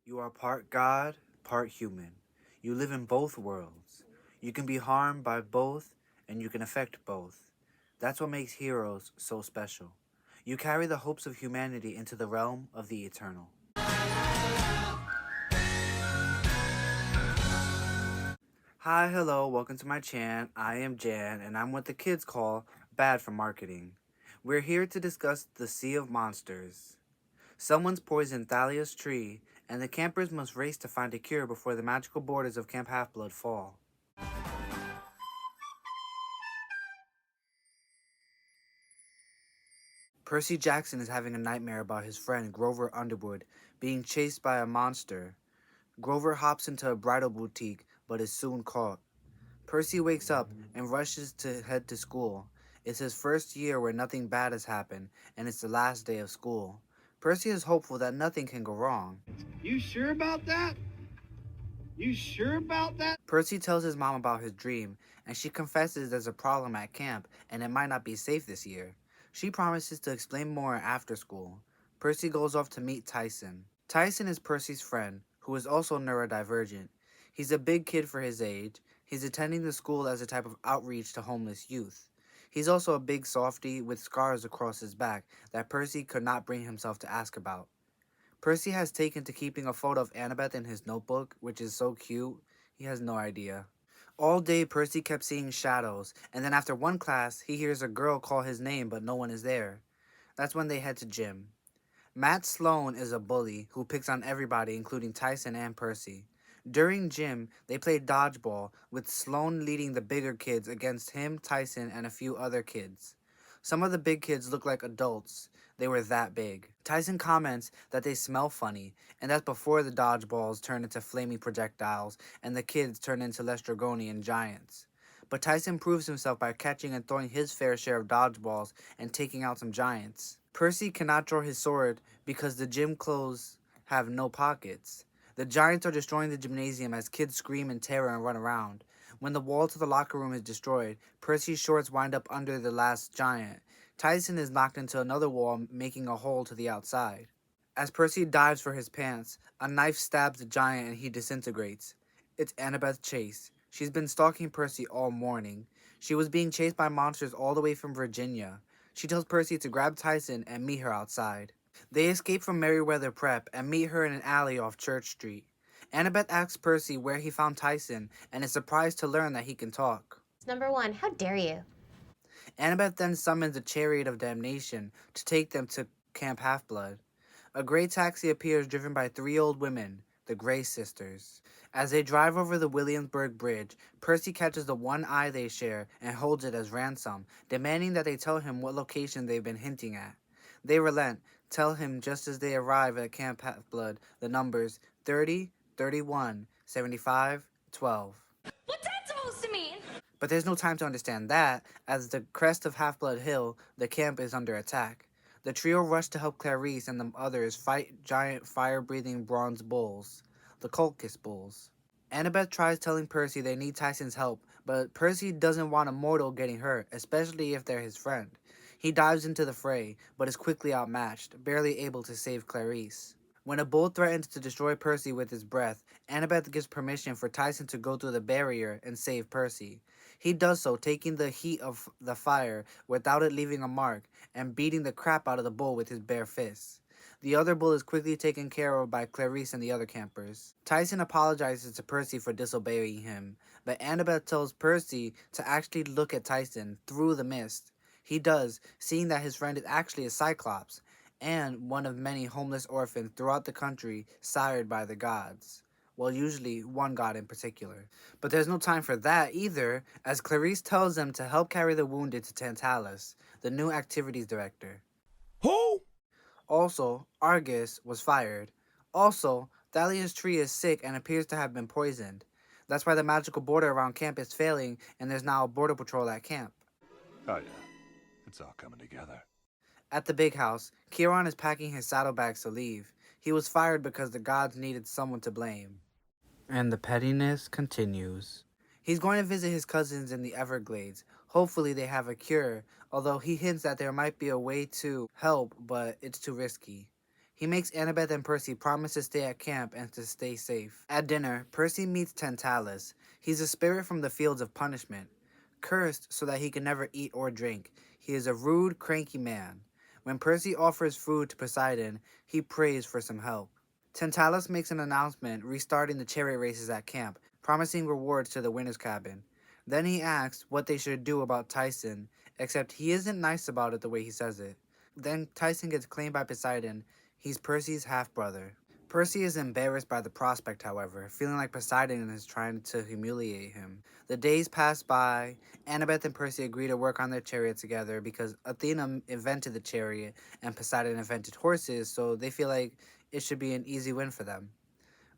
You are part God, part human. You live in both worlds. You can be harmed by both, and you can affect both. That's what makes heroes so special. You carry the hopes of humanity into the realm of the eternal. Hi, hello, welcome to my channel. I am Jan, and I'm what the kids call bad for marketing. We're here to discuss the Sea of Monsters. Someone's poisoned Thalia's tree, and the campers must race to find a cure before the magical borders of Camp Half-Blood fall. Percy Jackson is having a nightmare about his friend Grover Underwood being chased by a monster. Grover hops into a bridal boutique, but is soon caught. Percy wakes up and rushes to head to school. It's his first year where nothing bad has happened, and it's the last day of school. Percy is hopeful that nothing can go wrong. You sure about that? You sure about that? Percy tells his mom about his dream, and she confesses there's a problem at camp and it might not be safe this year. She promises to explain more after school. Percy goes off to meet Tyson. Tyson is Percy's friend, who is also neurodivergent. He's a big kid for his age. He's attending the school as a type of outreach to homeless youth. He's also a big softy with scars across his back that Percy could not bring himself to ask about. Percy has taken to keeping a photo of Annabeth in his notebook, which is so cute. He has no idea. All day, Percy kept seeing shadows, and then after one class, he hears a girl call his name, but no one is there. That's when they head to gym. Matt Sloan is a bully who picks on everybody, including Tyson and Percy. During gym, they play dodgeball, with Sloan leading the bigger kids against him, Tyson, and a few other kids. Some of the big kids look like adults. They were that big. Tyson comments that they smell funny, and that's before the dodgeballs turn into flaming projectiles and the kids turn into Lestrogonian giants. But Tyson proves himself by catching and throwing his fair share of dodgeballs and taking out some giants. Percy cannot draw his sword because the gym clothes have no pockets. The giants are destroying the gymnasium as kids scream in terror and run around. When the wall to the locker room is destroyed, Percy's shorts wind up under the last giant. Tyson is knocked into another wall, making a hole to the outside. As Percy dives for his pants, a knife stabs the giant and he disintegrates. It's Annabeth Chase. She's been stalking Percy all morning. She was being chased by monsters all the way from Virginia. She tells Percy to grab Tyson and meet her outside. They escape from Merriweather Prep and meet her in an alley off Church Street. Annabeth asks Percy where he found Tyson and is surprised to learn that he can talk. Number one, how dare you? Annabeth then summons a chariot of damnation to take them to Camp Half-Blood. A gray taxi appears driven by three old women, the Gray Sisters. As they drive over the Williamsburg Bridge, Percy catches the one eye they share and holds it as ransom, demanding that they tell him what location they've been hinting at. They relent, tell him just as they arrive at Camp Half-Blood the numbers 30, 31, 75, 12. What's that supposed to mean? But there's no time to understand that, as the crest of Half-Blood Hill, the camp is under attack. The trio rush to help Clarice and the others fight giant fire-breathing bronze bulls, the Colchis bulls. Annabeth tries telling Percy they need Tyson's help, but Percy doesn't want a mortal getting hurt, especially if they're his friend. He dives into the fray, but is quickly outmatched, barely able to save Clarice. When a bull threatens to destroy Percy with his breath, Annabeth gives permission for Tyson to go through the barrier and save Percy. He does so, taking the heat of the fire without it leaving a mark, and beating the crap out of the bull with his bare fists. The other bull is quickly taken care of by Clarice and the other campers. Tyson apologizes to Percy for disobeying him, but Annabeth tells Percy to actually look at Tyson through the mist. He does, seeing that his friend is actually a Cyclops, and one of many homeless orphans throughout the country sired by the gods. Well, usually one god in particular. But there's no time for that either, as Clarice tells them to help carry the wounded to Tantalus, the new activities director. Who? Also, Argus was fired. Also, Thalia's tree is sick and appears to have been poisoned. That's why the magical border around camp is failing, and there's now a border patrol at camp. Oh yeah, it's all coming together. At the big house, Chiron is packing his saddlebags to leave. He was fired because the gods needed someone to blame. And the pettiness continues. He's going to visit his cousins in the Everglades. Hopefully they have a cure, although he hints that there might be a way to help, but it's too risky. He makes Annabeth and Percy promise to stay at camp and to stay safe. At dinner, Percy meets Tantalus. He's a spirit from the fields of punishment, cursed so that he can never eat or drink. He is a rude, cranky man. When Percy offers food to Poseidon, he prays for some help. Tantalus makes an announcement restarting the chariot races at camp, promising rewards to the winner's cabin. Then he asks what they should do about Tyson, except he isn't nice about it the way he says it. Then Tyson gets claimed by Poseidon. He's Percy's half-brother. Percy is embarrassed by the prospect, however, feeling like Poseidon is trying to humiliate him. The days pass by. Annabeth and Percy agree to work on their chariot together because Athena invented the chariot and Poseidon invented horses, so they feel like it should be an easy win for them.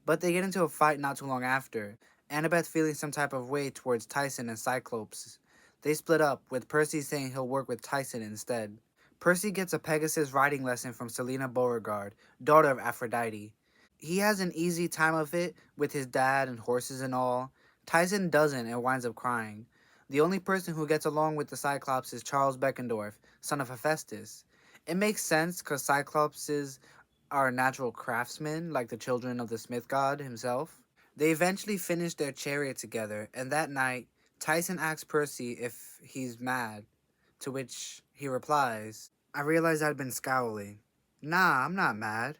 But they get into a fight not too long after, Annabeth feeling some type of way towards Tyson and Cyclops. They split up, with Percy saying he'll work with Tyson instead. Percy gets a Pegasus riding lesson from Selena Beauregard, daughter of Aphrodite. He has an easy time of it with his dad and horses and all. Tyson doesn't and winds up crying. The only person who gets along with the Cyclops is Charles Beckendorf, son of Hephaestus. It makes sense because Cyclopses are natural craftsmen, like the children of the Smith god himself. They eventually finish their chariot together, and that night, Tyson asks Percy if he's mad, to which he replies, "I realized I'd been scowling. Nah, I'm not mad."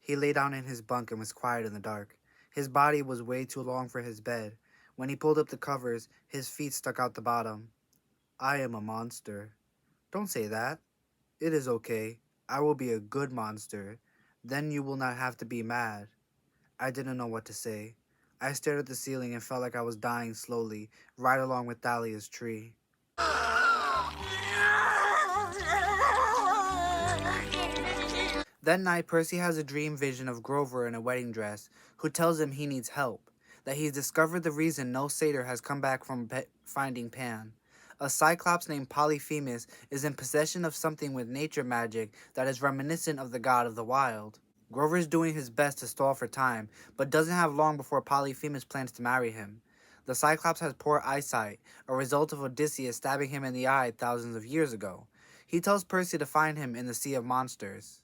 He lay down in his bunk and was quiet in the dark. His body was way too long for his bed. When he pulled up the covers, his feet stuck out the bottom. "I am a monster." "Don't say that." "It is okay. I will be a good monster. Then you will not have to be mad." I didn't know what to say. I stared at the ceiling and felt like I was dying slowly, right along with Dahlia's tree. That night, Percy has a dream vision of Grover in a wedding dress, who tells him he needs help, that he's discovered the reason no satyr has come back from finding Pan. A cyclops named Polyphemus is in possession of something with nature magic that is reminiscent of the god of the wild. Grover is doing his best to stall for time, but doesn't have long before Polyphemus plans to marry him. The Cyclops has poor eyesight, a result of Odysseus stabbing him in the eye thousands of years ago. He tells Percy to find him in the Sea of Monsters.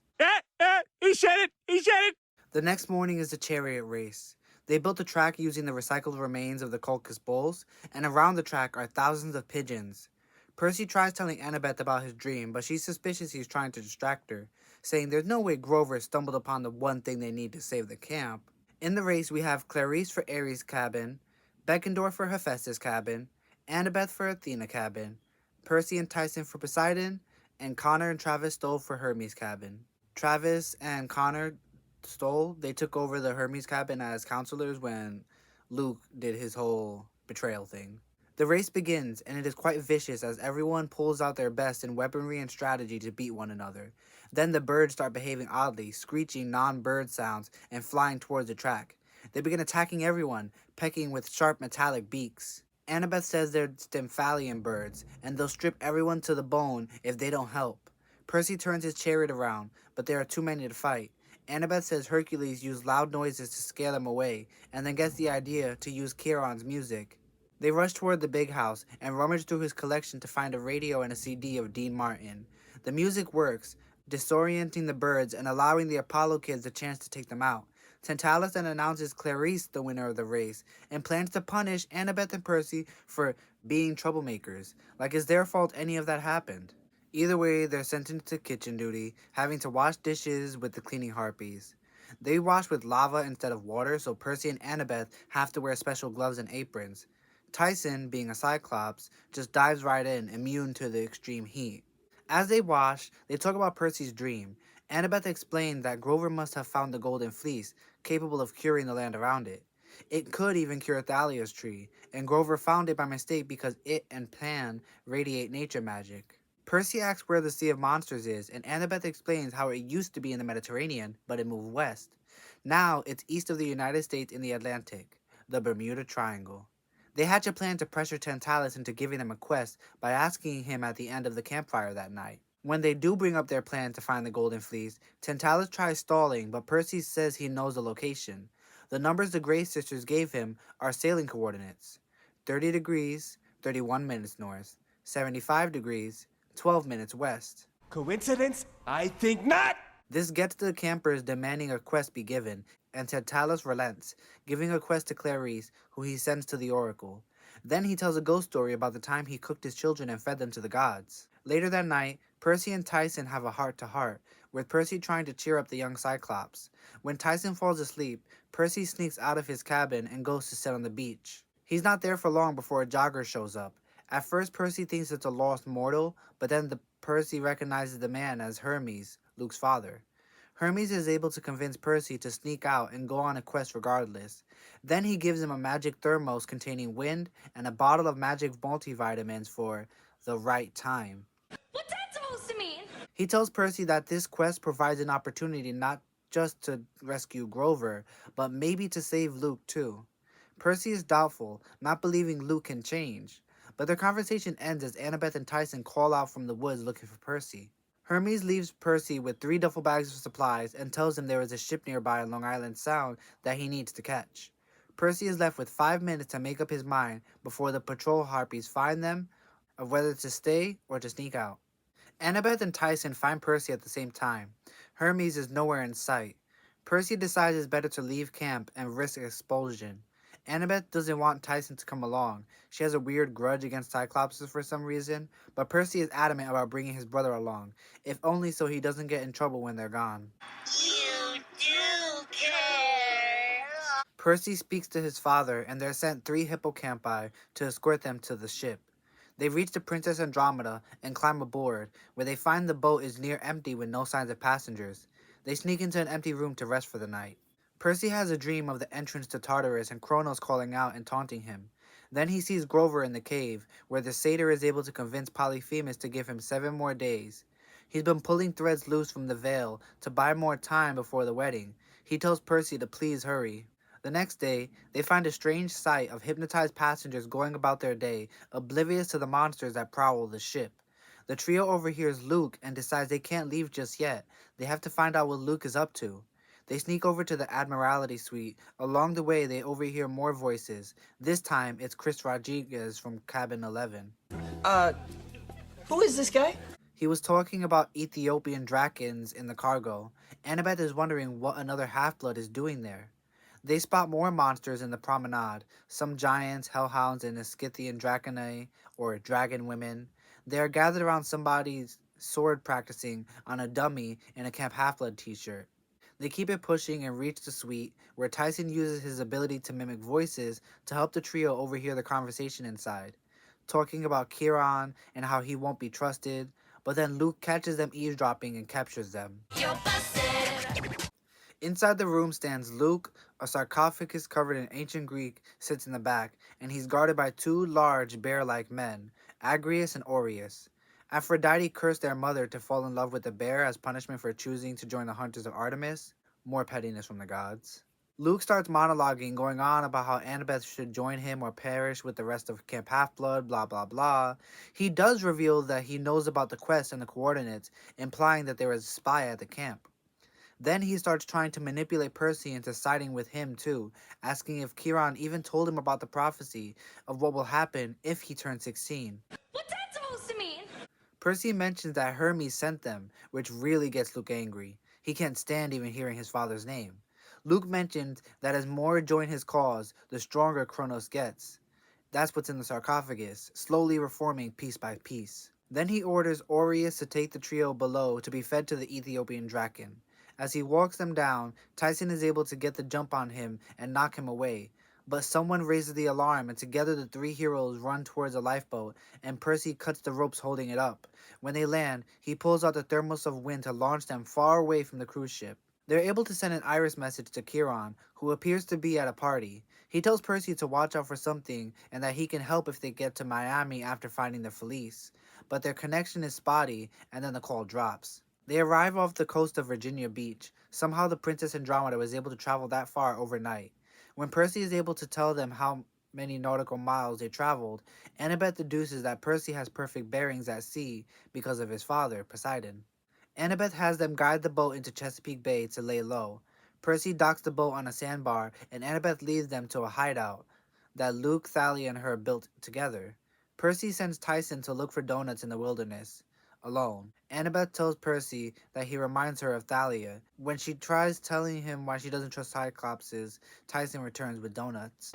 He said it! He said it! The next morning is the chariot race. They built the track using the recycled remains of the Colchis bulls, and around the track are thousands of pigeons. Percy tries telling Annabeth about his dream, but she's suspicious he's trying to distract her, saying there's no way Grover stumbled upon the one thing they need to save the camp. In the race, we have Clarice for Ares' cabin, Beckendorf for Hephaestus' cabin, Annabeth for Athena cabin, Percy and Tyson for Poseidon, and Connor and Travis Stoll for Hermes' cabin. Travis and Connor Stoll, they took over the Hermes cabin as counselors when Luke did his whole betrayal thing. The race begins, and it is quite vicious as everyone pulls out their best in weaponry and strategy to beat one another. Then the birds start behaving oddly, screeching non-bird sounds and flying towards the track. They begin attacking everyone, pecking with sharp metallic beaks. Annabeth says they're Stymphalian birds, and they'll strip everyone to the bone if they don't help. Percy turns his chariot around, but there are too many to fight. Annabeth says Hercules used loud noises to scare them away, and then gets the idea to use Chiron's music. They rush toward the big house and rummage through his collection to find a radio and a CD of Dean Martin. The music works, disorienting the birds and allowing the Apollo kids a chance to take them out. Tantalus then announces Clarice the winner of the race, and plans to punish Annabeth and Percy for being troublemakers, like it's their fault any of that happened. Either way, they're sentenced to kitchen duty, having to wash dishes with the cleaning harpies. They wash with lava instead of water, so Percy and Annabeth have to wear special gloves and aprons. Tyson, being a Cyclops, just dives right in, immune to the extreme heat. As they wash, they talk about Percy's dream. Annabeth explained that Grover must have found the Golden Fleece, capable of curing the land around it. It could even cure Thalia's tree, and Grover found it by mistake because it and Pan radiate nature magic. Percy asks where the Sea of Monsters is, and Annabeth explains how it used to be in the Mediterranean, but it moved west. Now, it's east of the United States in the Atlantic, the Bermuda Triangle. They hatch a plan to pressure Tantalus into giving them a quest by asking him at the end of the campfire that night. When they do bring up their plan to find the Golden Fleece, Tantalus tries stalling, but Percy says he knows the location. The numbers the Grey Sisters gave him are sailing coordinates: 30 degrees, 31 minutes north, 75 degrees, 12 minutes west. Coincidence? I think not! This gets the campers demanding a quest be given, and Tantalus relents, giving a quest to Clarice, who he sends to the Oracle. Then he tells a ghost story about the time he cooked his children and fed them to the gods. Later that night, Percy and Tyson have a heart-to-heart, with Percy trying to cheer up the young Cyclops. When Tyson falls asleep, Percy sneaks out of his cabin and goes to sit on the beach. He's not there for long before a jogger shows up. At first, Percy thinks it's a lost mortal, but then Percy recognizes the man as Hermes, Luke's father. Hermes is able to convince Percy to sneak out and go on a quest regardless. Then he gives him a magic thermos containing wind and a bottle of magic multivitamins for the right time. What's that supposed to mean? He tells Percy that this quest provides an opportunity not just to rescue Grover, but maybe to save Luke too. Percy is doubtful, not believing Luke can change. But their conversation ends as Annabeth and Tyson call out from the woods looking for Percy. Hermes leaves Percy with 3 duffel bags of supplies and tells him there is a ship nearby on Long Island Sound that he needs to catch. Percy is left with 5 minutes to make up his mind before the patrol harpies find them of whether to stay or to sneak out. Annabeth and Tyson find Percy at the same time. Hermes is nowhere in sight. Percy decides it's better to leave camp and risk expulsion. Annabeth doesn't want Tyson to come along. She has a weird grudge against Cyclopses for some reason, but Percy is adamant about bringing his brother along, if only so he doesn't get in trouble when they're gone. You do care. Percy speaks to his father, and they're sent 3 hippocampi to escort them to the ship. They reach the Princess Andromeda and climb aboard, where they find the boat is near empty with no signs of passengers. They sneak into an empty room to rest for the night. Percy has a dream of the entrance to Tartarus and Kronos calling out and taunting him. Then he sees Grover in the cave, where the satyr is able to convince Polyphemus to give him 7 more days. He's been pulling threads loose from the veil to buy more time before the wedding. He tells Percy to please hurry. The next day, they find a strange sight of hypnotized passengers going about their day, oblivious to the monsters that prowl the ship. The trio overhears Luke and decides they can't leave just yet. They have to find out what Luke is up to. They sneak over to the Admiralty suite. Along the way, they overhear more voices. This time, it's Chris Rodriguez from Cabin 11. Who is this guy? He was talking about Ethiopian Drakens in the cargo. Annabeth is wondering what another half-blood is doing there. They spot more monsters in the promenade, some giants, hellhounds, and Scythian Dracanae, or dragon women. They are gathered around somebody's sword practicing on a dummy in a Camp Half-Blood t-shirt. They keep it pushing and reach the suite, where Tyson uses his ability to mimic voices to help the trio overhear the conversation inside, talking about Chiron and how he won't be trusted, but then Luke catches them eavesdropping and captures them. You're busted. Inside the room stands Luke. A sarcophagus covered in ancient Greek sits in the back, and he's guarded by 2 large bear-like men, Agrius and Aureus. Aphrodite cursed their mother to fall in love with the bear as punishment for choosing to join the Hunters of Artemis. More pettiness from the gods. Luke starts monologuing, going on about how Annabeth should join him or perish with the rest of Camp Half-Blood, blah blah blah. He does reveal that he knows about the quest and the coordinates, implying that there is a spy at the camp. Then he starts trying to manipulate Percy into siding with him too, asking if Chiron even told him about the prophecy of what will happen if he turns 16. What's that supposed to mean? Percy mentions that Hermes sent them, which really gets Luke angry. He can't stand even hearing his father's name. Luke mentions that as more join his cause, the stronger Kronos gets. That's what's in the sarcophagus, slowly reforming piece by piece. Then he orders Aureus to take the trio below to be fed to the Ethiopian Draken. As he walks them down, Tyson is able to get the jump on him and knock him away. But someone raises the alarm, and together the 3 heroes run towards a lifeboat, and Percy cuts the ropes holding it up. When they land, he pulls out the thermos of wind to launch them far away from the cruise ship. They're able to send an iris message to Chiron, who appears to be at a party. He tells Percy to watch out for something, and that he can help if they get to Miami after finding the Felice. But their connection is spotty, and then the call drops. They arrive off the coast of Virginia Beach. Somehow the Princess Andromeda was able to travel that far overnight. When Percy is able to tell them how many nautical miles they traveled, Annabeth deduces that Percy has perfect bearings at sea because of his father, Poseidon. Annabeth has them guide the boat into Chesapeake Bay to lay low. Percy docks the boat on a sandbar, and Annabeth leads them to a hideout that Luke, Thalia, and her built together. Percy sends Tyson to look for donuts in the wilderness. alone. Annabeth tells Percy that he reminds her of Thalia. When she tries telling him why she doesn't trust Cyclopses, Tyson returns with donuts.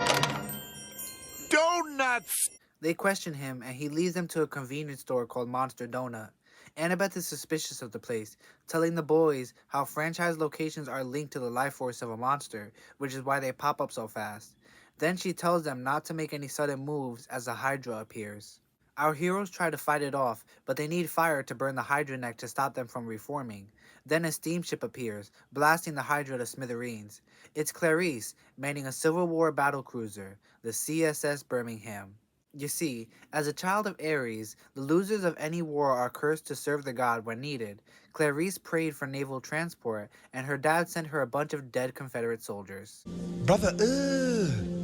Donuts! They question him and he leads them to a convenience store called Monster Donut. Annabeth is suspicious of the place, telling the boys how franchise locations are linked to the life force of a monster, which is why they pop up so fast. Then she tells them not to make any sudden moves as a Hydra appears. Our heroes try to fight it off, but they need fire to burn the Hydra neck to stop them from reforming. Then a steamship appears, blasting the Hydra to smithereens. It's Clarice, manning a Civil War battlecruiser, the CSS Birmingham. You see, as a child of Ares, the losers of any war are cursed to serve the god when needed. Clarice prayed for naval transport, and her dad sent her a bunch of dead Confederate soldiers. Brother, ugh.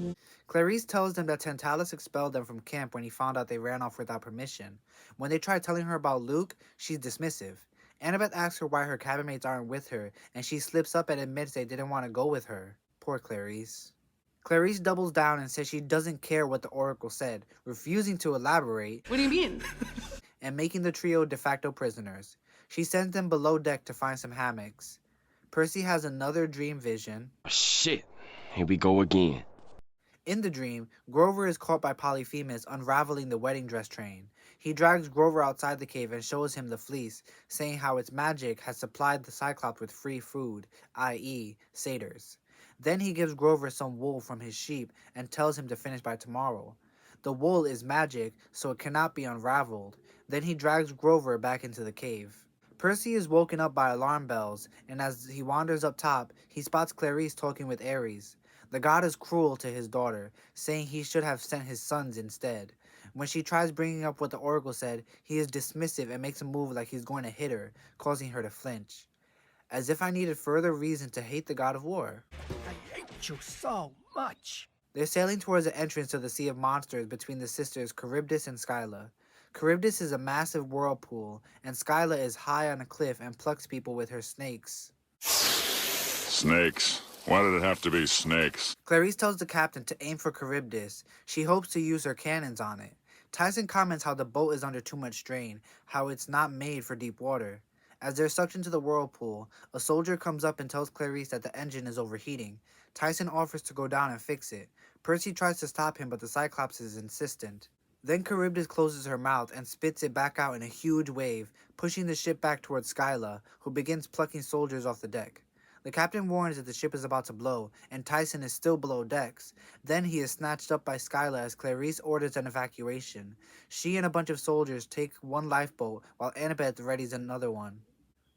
Clarice tells them that Tantalus expelled them from camp when he found out they ran off without permission. When they try telling her about Luke, she's dismissive. Annabeth asks her why her cabin mates aren't with her, and she slips up and admits they didn't want to go with her. Poor Clarice. Clarice doubles down and says she doesn't care what the Oracle said, refusing to elaborate. What do you mean? And making the trio de facto prisoners. She sends them below deck to find some hammocks. Percy has another dream vision. Shit, here we go again. In the dream, Grover is caught by Polyphemus unraveling the wedding dress train. He drags Grover outside the cave and shows him the fleece, saying how its magic has supplied the Cyclops with free food, i.e., satyrs. Then he gives Grover some wool from his sheep and tells him to finish by tomorrow. The wool is magic, so it cannot be unraveled. Then he drags Grover back into the cave. Percy is woken up by alarm bells, and as he wanders up top, he spots Clarice talking with Ares. The god is cruel to his daughter, saying he should have sent his sons instead. When she tries bringing up what the Oracle said, he is dismissive and makes a move like he's going to hit her, causing her to flinch. As if I needed further reason to hate the god of war. I hate you so much. They're sailing towards the entrance to the Sea of Monsters between the sisters Charybdis and Scylla. Charybdis is a massive whirlpool, and Scylla is high on a cliff and plucks people with her snakes. Snakes. Why did it have to be snakes? Clarice tells the captain to aim for Charybdis. She hopes to use her cannons on it. Tyson comments how the boat is under too much strain, how it's not made for deep water. As they're sucked into the whirlpool, a soldier comes up and tells Clarice that the engine is overheating. Tyson offers to go down and fix it. Percy tries to stop him, but the Cyclops is insistent. Then Charybdis closes her mouth and spits it back out in a huge wave, pushing the ship back towards Scylla, who begins plucking soldiers off the deck. The captain warns that the ship is about to blow, and Tyson is still below decks. Then he is snatched up by Scylla as Clarice orders an evacuation. She and a bunch of soldiers take one lifeboat, while Annabeth readies another one.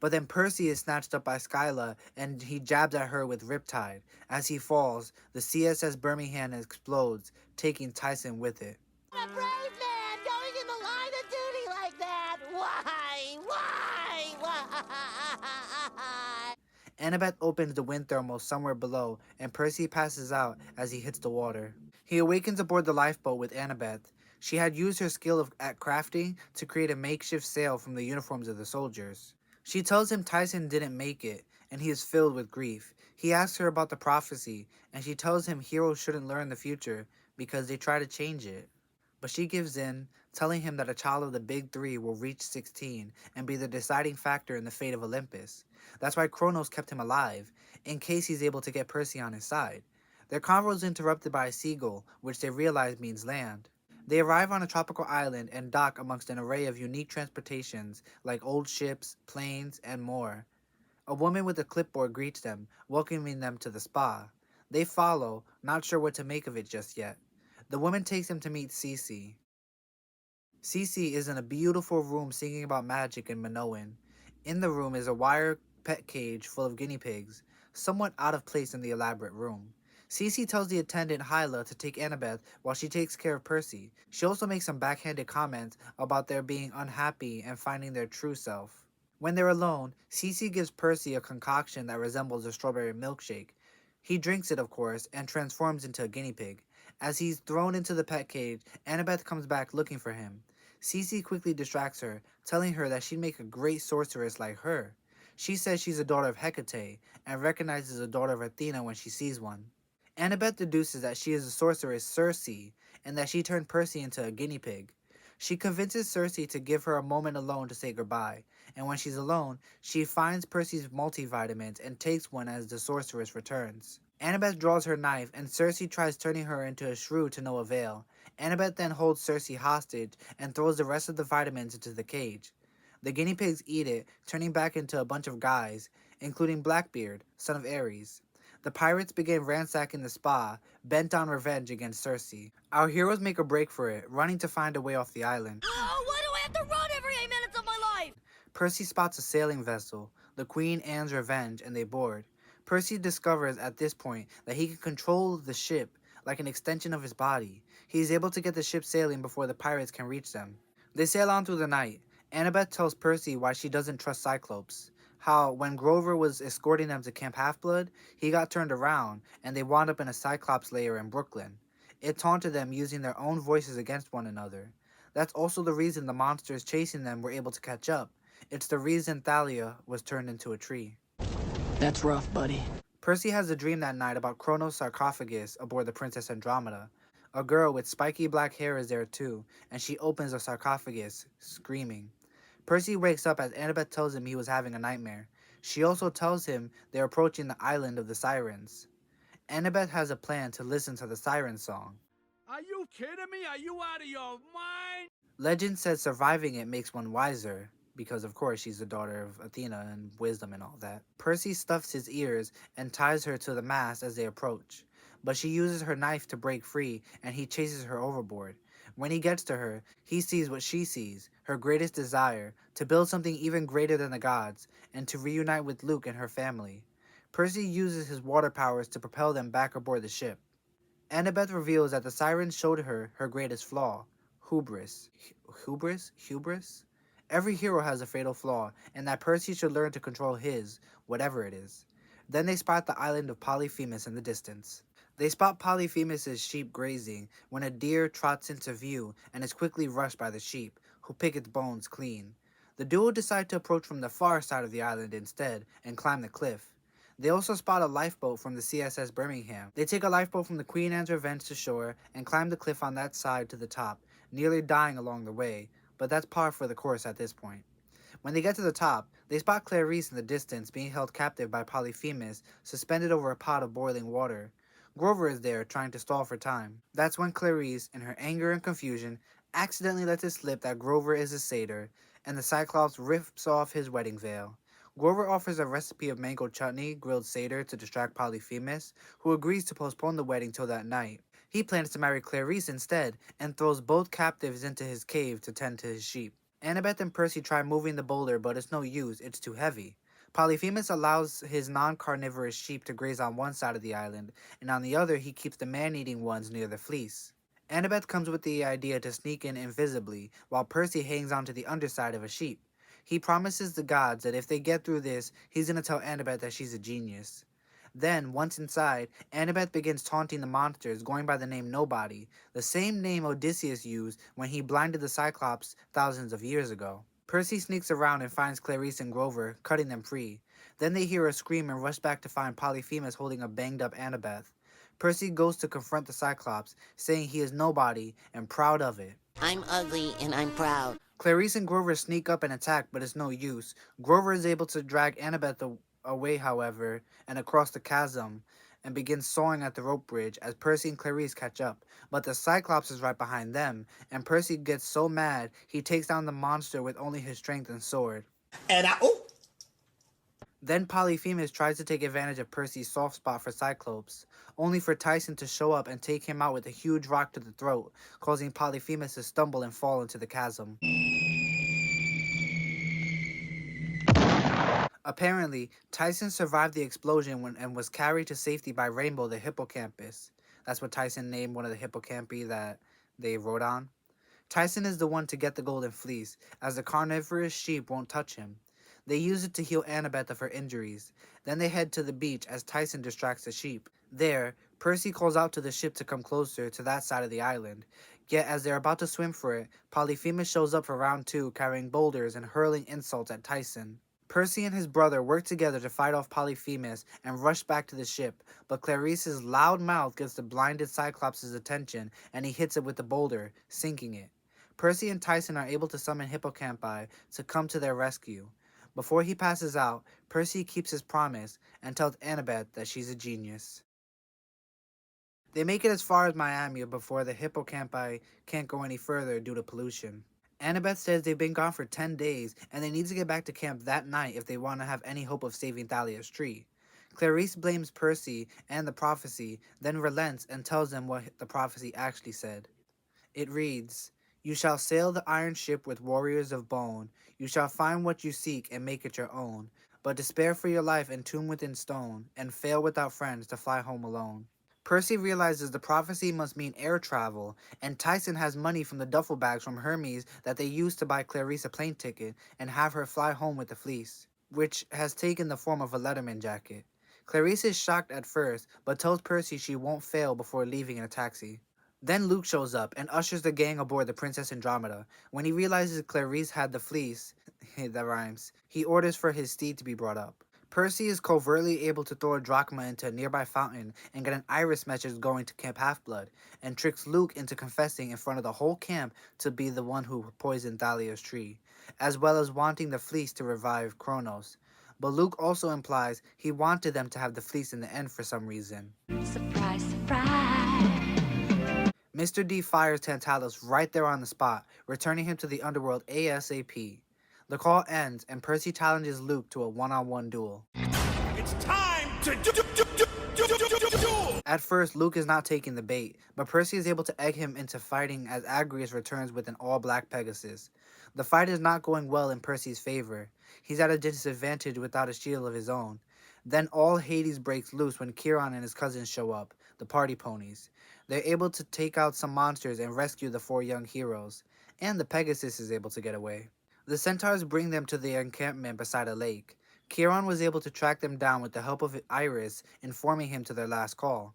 But then Percy is snatched up by Scylla, and he jabs at her with Riptide. As he falls, the CSS Birmingham explodes, taking Tyson with it. A brave man going in the line of duty like that. Why? Annabeth opens the wind thermal somewhere below, and Percy passes out as he hits the water. He awakens aboard the lifeboat with Annabeth. She had used her skill at crafting to create a makeshift sail from the uniforms of the soldiers. She tells him Tyson didn't make it, and he is filled with grief. He asks her about the prophecy, and she tells him heroes shouldn't learn the future because they try to change it. But she gives in, telling him that a child of the Big Three will reach 16 and be the deciding factor in the fate of Olympus. That's why Kronos kept him alive, in case he's able to get Percy on his side. Their convo is interrupted by a seagull, which they realize means land. They arrive on a tropical island and dock amongst an array of unique transportations like old ships, planes, and more. A woman with a clipboard greets them, welcoming them to the spa. They follow, not sure what to make of it just yet. The woman takes them to meet Cece. Cece is in a beautiful room singing about magic in Minoan. In the room is a wire pet cage full of guinea pigs, somewhat out of place in the elaborate room. Cece tells the attendant Hyla to take Annabeth while she takes care of Percy. She also makes some backhanded comments about their being unhappy and finding their true self. When they're alone, Cece gives Percy a concoction that resembles a strawberry milkshake. He drinks it, of course, and transforms into a guinea pig. As he's thrown into the pet cage, Annabeth comes back looking for him. Cece quickly distracts her, telling her that she'd make a great sorceress like her. She says she's a daughter of Hecate, and recognizes a daughter of Athena when she sees one. Annabeth deduces that she is a sorceress Circe, and that she turned Percy into a guinea pig. She convinces Cersei to give her a moment alone to say goodbye, and when she's alone, she finds Percy's multivitamins and takes one as the sorceress returns. Annabeth draws her knife, and Cersei tries turning her into a shrew to no avail. Annabeth then holds Cersei hostage and throws the rest of the vitamins into the cage. The guinea pigs eat it, turning back into a bunch of guys, including Blackbeard, son of Ares. The pirates begin ransacking the spa, bent on revenge against Cersei. Our heroes make a break for it, running to find a way off the island. Oh, why do I have to run every 8 minutes of my life? Percy spots a sailing vessel, the Queen Anne's Revenge, and they board. Percy discovers at this point that he can control the ship like an extension of his body. He is able to get the ship sailing before the pirates can reach them. They sail on through the night. Annabeth tells Percy why she doesn't trust Cyclops. How, when Grover was escorting them to Camp Half-Blood, he got turned around, and they wound up in a Cyclops lair in Brooklyn. It taunted them using their own voices against one another. That's also the reason the monsters chasing them were able to catch up. It's the reason Thalia was turned into a tree. That's rough, buddy. Percy has a dream that night about Kronos' sarcophagus aboard the Princess Andromeda. A girl with spiky black hair is there too, and she opens the sarcophagus, screaming. Percy wakes up as Annabeth tells him he was having a nightmare. She also tells him they're approaching the island of the Sirens. Annabeth has a plan to listen to the siren song. Are you kidding me? Are you out of your mind? Legend says surviving it makes one wiser, because of course she's the daughter of Athena and wisdom and all that. Percy stuffs his ears and ties her to the mast as they approach, but she uses her knife to break free and he chases her overboard. When he gets to her, he sees what she sees, her greatest desire, to build something even greater than the gods, and to reunite with Luke and her family. Percy uses his water powers to propel them back aboard the ship. Annabeth reveals that the sirens showed her her greatest flaw, hubris. Hubris? Every hero has a fatal flaw, and that Percy should learn to control his, whatever it is. Then they spot the island of Polyphemus in the distance. They spot Polyphemus' sheep grazing when a deer trots into view and is quickly rushed by the sheep, who pick its bones clean. The duo decide to approach from the far side of the island instead and climb the cliff. They also spot a lifeboat from the CSS Birmingham. They take a lifeboat from the Queen Anne's Revenge to shore and climb the cliff on that side to the top, nearly dying along the way, but that's par for the course at this point. When they get to the top, they spot Clarice in the distance being held captive by Polyphemus, suspended over a pot of boiling water. Grover is there, trying to stall for time. That's when Clarice, in her anger and confusion, accidentally lets it slip that Grover is a satyr, and the Cyclops rips off his wedding veil. Grover offers a recipe of mango chutney, grilled satyr, to distract Polyphemus, who agrees to postpone the wedding till that night. He plans to marry Clarice instead, and throws both captives into his cave to tend to his sheep. Annabeth and Percy try moving the boulder, but it's no use, it's too heavy. Polyphemus allows his non-carnivorous sheep to graze on one side of the island, and on the other he keeps the man-eating ones near the fleece. Annabeth comes with the idea to sneak in invisibly, while Percy hangs onto the underside of a sheep. He promises the gods that if they get through this, he's gonna tell Annabeth that she's a genius. Then, once inside, Annabeth begins taunting the monsters, going by the name Nobody, the same name Odysseus used when he blinded the Cyclops thousands of years ago. Percy sneaks around and finds Clarice and Grover, cutting them free. Then they hear a scream and rush back to find Polyphemus holding a banged-up Annabeth. Percy goes to confront the Cyclops, saying he is nobody and proud of it. I'm ugly and I'm proud. Clarice and Grover sneak up and attack, but it's no use. Grover is able to drag Annabeth away, however, and across the chasm, and begins sawing at the rope bridge as Percy and Clarice catch up. But the Cyclops is right behind them, and Percy gets so mad he takes down the monster with only his strength and sword. Then Polyphemus tries to take advantage of Percy's soft spot for Cyclops, only for Tyson to show up and take him out with a huge rock to the throat, causing Polyphemus to stumble and fall into the chasm. Apparently, Tyson survived the explosion and was carried to safety by Rainbow the hippocampus. That's what Tyson named one of the hippocampi that they rode on. Tyson is the one to get the golden fleece, as the carnivorous sheep won't touch him. They use it to heal Annabeth of her injuries. Then they head to the beach as Tyson distracts the sheep. There, Percy calls out to the ship to come closer to that side of the island. Yet as they're about to swim for it, Polyphemus shows up for round 2 carrying boulders and hurling insults at Tyson. Percy and his brother work together to fight off Polyphemus and rush back to the ship, but Clarice's loud mouth gets the blinded Cyclops' attention and he hits it with the boulder, sinking it. Percy and Tyson are able to summon hippocampi to come to their rescue. Before he passes out, Percy keeps his promise and tells Annabeth that she's a genius. They make it as far as Miami before the hippocampi can't go any further due to pollution. Annabeth says they've been gone for 10 days and they need to get back to camp that night if they want to have any hope of saving Thalia's tree. Clarice blames Percy and the prophecy, then relents and tells them what the prophecy actually said. It reads, "You shall sail the iron ship with warriors of bone. You shall find what you seek and make it your own. But despair for your life entombed within stone, and fail without friends to fly home alone." Percy realizes the prophecy must mean air travel, and Tyson has money from the duffel bags from Hermes that they used to buy Clarice a plane ticket and have her fly home with the fleece, which has taken the form of a Letterman jacket. Clarice is shocked at first, but tells Percy she won't fail before leaving in a taxi. Then Luke shows up and ushers the gang aboard the Princess Andromeda. When he realizes Clarice had the fleece, that rhymes, he orders for his steed to be brought up. Percy is covertly able to throw a drachma into a nearby fountain and get an iris message going to Camp Half-Blood, and tricks Luke into confessing in front of the whole camp to be the one who poisoned Thalia's tree, as well as wanting the fleece to revive Kronos. But Luke also implies he wanted them to have the fleece in the end for some reason. Surprise, surprise. Mr. D fires Tantalus right there on the spot, returning him to the underworld ASAP. The call ends, and Percy challenges Luke to a one-on-one duel. It's time to duel! At first, Luke is not taking the bait, but Percy is able to egg him into fighting as Agrius returns with an all-black Pegasus. The fight is not going well in Percy's favor. He's at a disadvantage without a shield of his own. Then all Hades breaks loose when Chiron and his cousins show up, the party ponies. They're able to take out some monsters and rescue the 4 young heroes, and the Pegasus is able to get away. The centaurs bring them to the encampment beside a lake. Chiron was able to track them down with the help of Iris, informing him to their last call.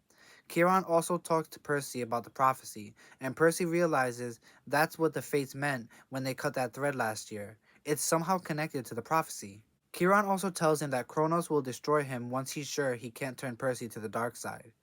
Chiron also talks to Percy about the prophecy, and Percy realizes that's what the fates meant when they cut that thread last year. It's somehow connected to the prophecy. Chiron also tells him that Kronos will destroy him once he's sure he can't turn Percy to the dark side.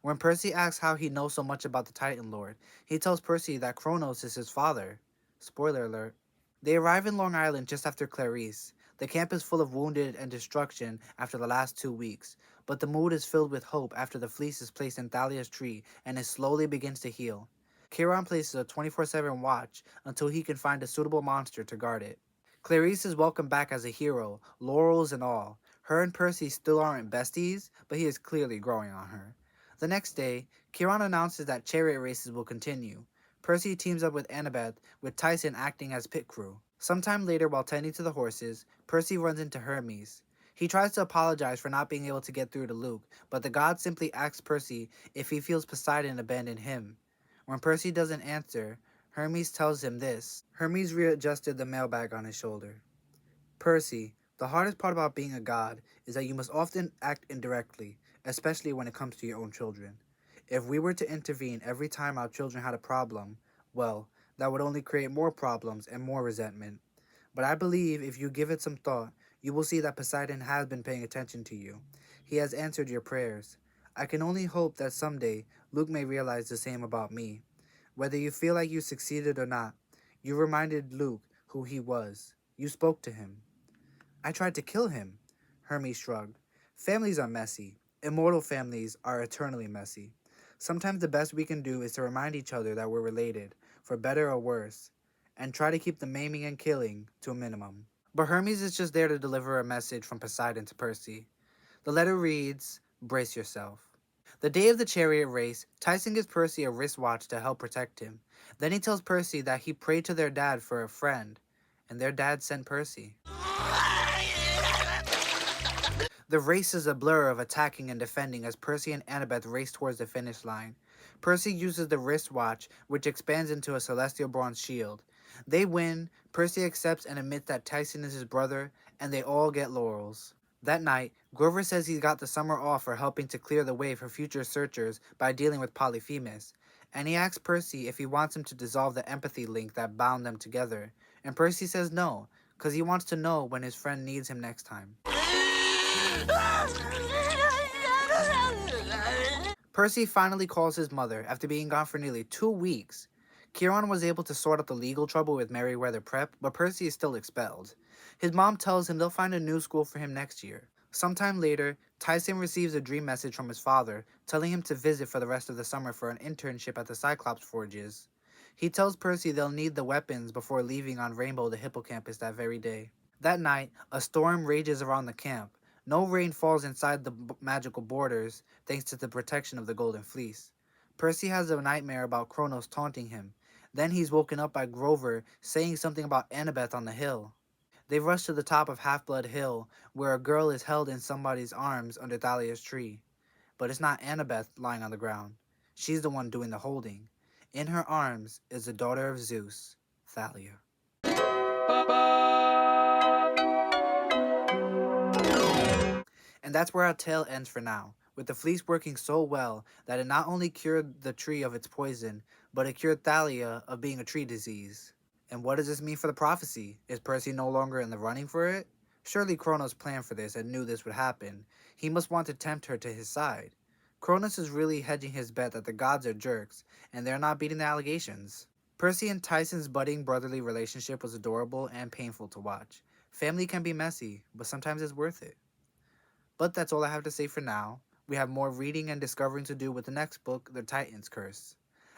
When Percy asks how he knows so much about the Titan Lord, he tells Percy that Kronos is his father. Spoiler alert. They arrive in Long Island just after Clarice. The camp is full of wounded and destruction after the last 2 weeks, but the mood is filled with hope after the fleece is placed in Thalia's tree and it slowly begins to heal. Chiron places a 24/7 watch until he can find a suitable monster to guard it. Clarice is welcomed back as a hero, laurels and all. Her and Percy still aren't besties, but he is clearly growing on her. The next day, Chiron announces that chariot races will continue. Percy teams up with Annabeth, with Tyson acting as pit crew. Sometime later, while tending to the horses, Percy runs into Hermes. He tries to apologize for not being able to get through to Luke, but the god simply asks Percy if he feels Poseidon abandoned him. When Percy doesn't answer, Hermes tells him this. Hermes readjusted the mailbag on his shoulder. "Percy, the hardest part about being a god is that you must often act indirectly, especially when it comes to your own children. If we were to intervene every time our children had a problem, well, that would only create more problems and more resentment. But I believe if you give it some thought, you will see that Poseidon has been paying attention to you. He has answered your prayers. I can only hope that someday Luke may realize the same about me. Whether you feel like you succeeded or not, you reminded Luke who he was. You spoke to him." "I tried to kill him," Hermes shrugged. "Families are messy. Immortal families are eternally messy. Sometimes the best we can do is to remind each other that we're related, for better or worse, and try to keep the maiming and killing to a minimum." But Hermes is just there to deliver a message from Poseidon to Percy. The letter reads, "Brace yourself." The day of the chariot race, Tyson gives Percy a wristwatch to help protect him. Then he tells Percy that he prayed to their dad for a friend, and their dad sent Percy. The race is a blur of attacking and defending as Percy and Annabeth race towards the finish line. Percy uses the wristwatch, which expands into a celestial bronze shield. They win, Percy accepts and admits that Tyson is his brother, and they all get laurels. That night, Grover says he's got the summer off for helping to clear the way for future searchers by dealing with Polyphemus, and he asks Percy if he wants him to dissolve the empathy link that bound them together, and Percy says no, because he wants to know when his friend needs him next time. Percy finally calls his mother after being gone for nearly 2 weeks. Kieran was able to sort out the legal trouble with Merryweather Prep, but Percy is still expelled. His mom tells him they'll find a new school for him next year. Sometime later, Tyson receives a dream message from his father, telling him to visit for the rest of the summer for an internship at the Cyclops Forges. He tells Percy they'll need the weapons before leaving on Rainbow the hippocampus that very day. That night, a storm rages around the camp. No rain falls inside the magical borders, thanks to the protection of the Golden Fleece. Percy has a nightmare about Kronos taunting him. Then he's woken up by Grover saying something about Annabeth on the hill. They rush to the top of Half-Blood Hill, where a girl is held in somebody's arms under Thalia's tree. But it's not Annabeth lying on the ground. She's the one doing the holding. In her arms is the daughter of Zeus, Thalia. And that's where our tale ends for now, with the fleece working so well that it not only cured the tree of its poison, but it cured Thalia of being a tree disease. And what does this mean for the prophecy? Is Percy no longer in the running for it? Surely Kronos planned for this and knew this would happen. He must want to tempt her to his side. Kronos is really hedging his bet that the gods are jerks, and they're not beating the allegations. Percy and Tyson's budding brotherly relationship was adorable and painful to watch. Family can be messy, but sometimes it's worth it. But that's all I have to say for now. We have more reading and discovering to do with the next book, The Titan's Curse.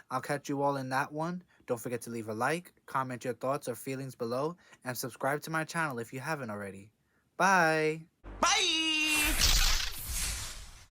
I'll catch you all in that one. Don't forget to leave a like, comment your thoughts or feelings below, and subscribe to my channel if you haven't already. Bye!